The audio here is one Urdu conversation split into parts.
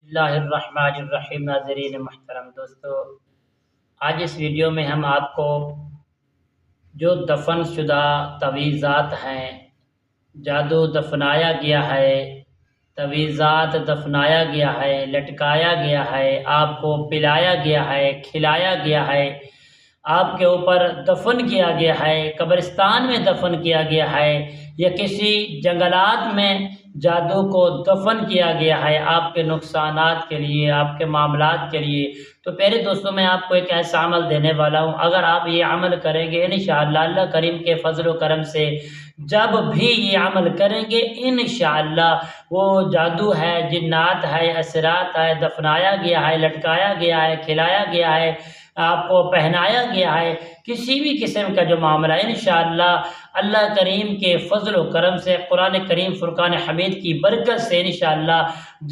اللہ الرحمن الرحیم۔ ناظرین محترم دوستو، آج اس ویڈیو میں ہم آپ کو جو دفن شدہ تعویذات ہیں، جادو دفنایا گیا ہے، تعویذات دفنایا گیا ہے، لٹکایا گیا ہے، آپ کو پلایا گیا ہے، کھلایا گیا ہے، آپ کے اوپر دفن کیا گیا ہے، قبرستان میں دفن کیا گیا ہے یا کسی جنگلات میں جادو کو دفن کیا گیا ہے آپ کے نقصانات کے لیے، آپ کے معاملات کے لیے، تو پیارے دوستوں میں آپ کو ایک ایسا عمل دینے والا ہوں۔ اگر آپ یہ عمل کریں گے انشاءاللہ اللہ کریم کے فضل و کرم سے، جب بھی یہ عمل کریں گے انشاءاللہ وہ جادو ہے، جنات ہے، اثرات ہے، دفنایا گیا ہے، لٹکایا گیا ہے، کھلایا گیا ہے، آپ کو پہنایا گیا ہے، کسی بھی قسم کا جو معاملہ ہے انشاءاللہ اللہ کریم کے فضل و کرم سے، قرآن کریم فرقان حمید کی برکت سے انشاءاللہ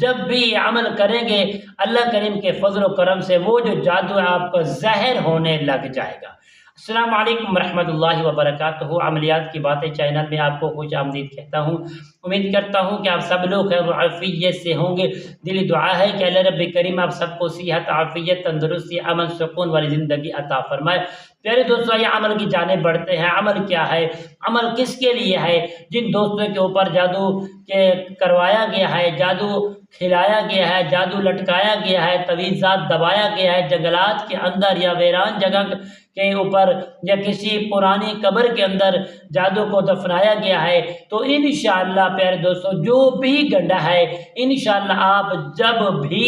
جب بھی یہ عمل کریں گے اللہ کریم کے فضل و کرم سے وہ جو جادو ہے آپ کو ظاہر ہونے لگ جائے گا۔ السلام علیکم ورحمۃ اللہ وبرکاتہ۔ عملیات کی باتیں چینل میں آپ کو خوش آمدید کہتا ہوں۔ امید کرتا ہوں کہ آپ سب لوگ خیر و عافیت سے ہوں گے۔ دلی دعا ہے کہ اللہ رب کریم آپ سب کو صحت، عافیت، تندرستی، امن، سکون والی زندگی عطا فرمائے۔ پیارے دوستوں، یہ عمل کی جانب بڑھتے ہیں۔ عمل کیا ہے؟ عمل کس کے لیے ہے؟ جن دوستوں کے اوپر جادو کے کروایا گیا ہے، جادو کھلایا گیا ہے، جادو لٹکایا گیا ہے، تعویذات دبایا گیا ہے، جنگلات کے اندر یا ویران جگہ کے اوپر یا کسی پرانی قبر کے اندر جادو کو دفنایا گیا ہے، تو انشاءاللہ پیارے دوستوں جو بھی گنڈا ہے انشاءاللہ آپ جب بھی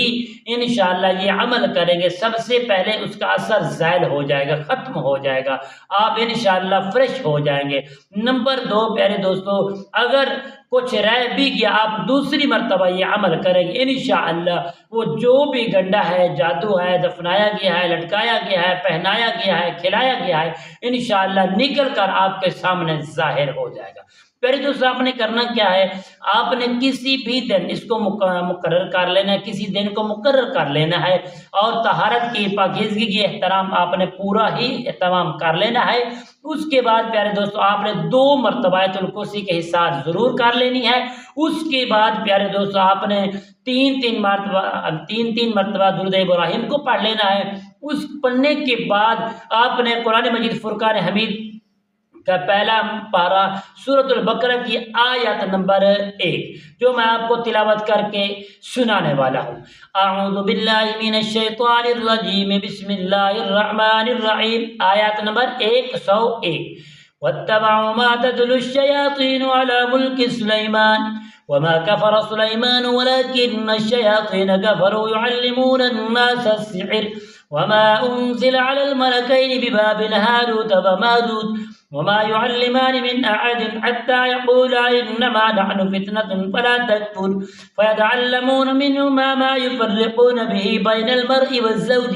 انشاءاللہ یہ عمل کریں گے سب سے پہلے اس کا اثر زائل ہو جائے گا، ختم ہو جائے گا، آپ انشاءاللہ فریش ہو جائیں گے۔ نمبر 2 پیارے دوستوں، اگر کچھ رہ بھی گیا آپ دوسری مرتبہ یہ عمل کریں گے انشاءاللہ وہ جو بھی گنڈا ہے، جادو ہے، دفنایا گیا ہے، لٹکایا گیا ہے، پہنایا گیا ہے، کھلایا گیا ہے، انشاءاللہ نکل کر آپ کے سامنے ظاہر ہو جائے گا۔ پہلے دوستوں آپ نے کرنا کیا ہے، آپ نے کسی بھی دن اس کو مقرر کر لینا ہے، کسی دن کو مقرر کر لینا ہے اور طہارت کی، پاکیزگی کی احترام آپ نے پورا ہی اہتمام کر لینا ہے۔ اس کے بعد پیارے دوستوں آپ نے 2 مرتبہ آیت الکرسی کے حساب ضرور کر لینی ہے۔ اس کے بعد پیارے دوستوں آپ نے 3 مرتبہ درود ابراہیم کو پڑھ لینا ہے۔ اس پڑھنے کے بعد آپ نے قرآن مجید فرقان حمید کا پہلا پارہ سورۃ البقرہ کی آیت نمبر 1 جو میں آپ کو تلاوت کر کے سنانے والا ہوں۔ اعوذ باللہ من الشیطان الرجیم، بسم اللہ الرحمن الرحیم، آیت نمبر 101۔ واتبعوا ما تتلو الشياطين على ملك سليمان وما كفر سليمان ولكن الشياطين كفروا يعلمون الناس السحر وما أنزل على الملكين ببابل هاروت وماروت وما يعلمان من أحد حتى يقولا إنما نحن فتنة فلا تكفر فيتعلمون منهما ما يفرقون به بين المرء والزوج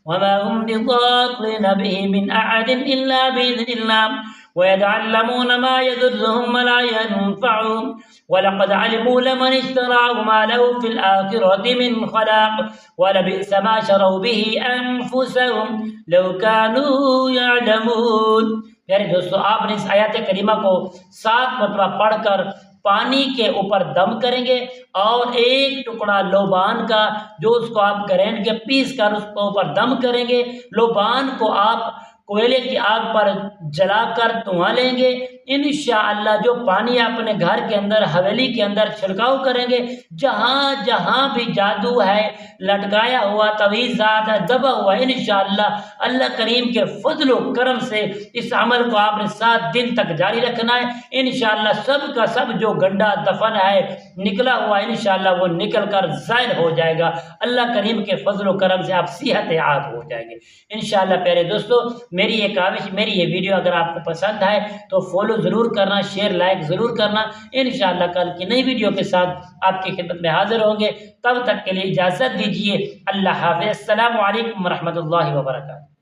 وما هم بضارين به من أحد إلا بإذن الله ويتعلمون ما يضرهم ولا ينفعهم ولقد علموا لمن اشتراه ما له في الآخرة من خلاق ولبئس ما شروا به أنفسهم لو كانوا يعلمون۔ پیارے دوستو آپ نے اس آیات کریمہ کو 7 مرتبہ پڑھ کر پانی کے اوپر دم کریں گے اور 1 ٹکڑا لوبان کا جو اس کو آپ گرینڈ کے پیس کر اس کو اوپر دم کریں گے۔ لوبان کو آپ کوئلے کی آگ پر جلا کر دھواں لیں گے انشاءاللہ جو پانی اپنے گھر کے اندر حویلی کے اندر چھڑکاؤ کریں گے، جہاں جہاں بھی جادو ہے، لٹکایا ہوا تعویذات ہے، دبا ہوا، انشاءاللہ اللہ کریم کے فضل و کرم سے اس عمل کو آپ نے 7 دن تک جاری رکھنا ہے۔ انشاءاللہ سب کا سب جو گنڈا دفن ہے نکلا ہوا انشاءاللہ وہ نکل کر ظاہر ہو جائے گا، اللہ کریم کے فضل و کرم سے آپ صحت یاب ہو جائیں گے انشاءاللہ۔ پیارے دوستو میری یہ کاوش، میری یہ ویڈیو اگر آپ کو پسند ہے تو فالو ضرور کرنا، شیئر لائک ضرور کرنا۔ انشاءاللہ کل کی نئی ویڈیو کے ساتھ آپ کی خدمت میں حاضر ہوں گے، تب تک کے لیے اجازت دیجیے، اللہ حافظ، السلام علیکم ورحمۃ اللہ وبرکاتہ۔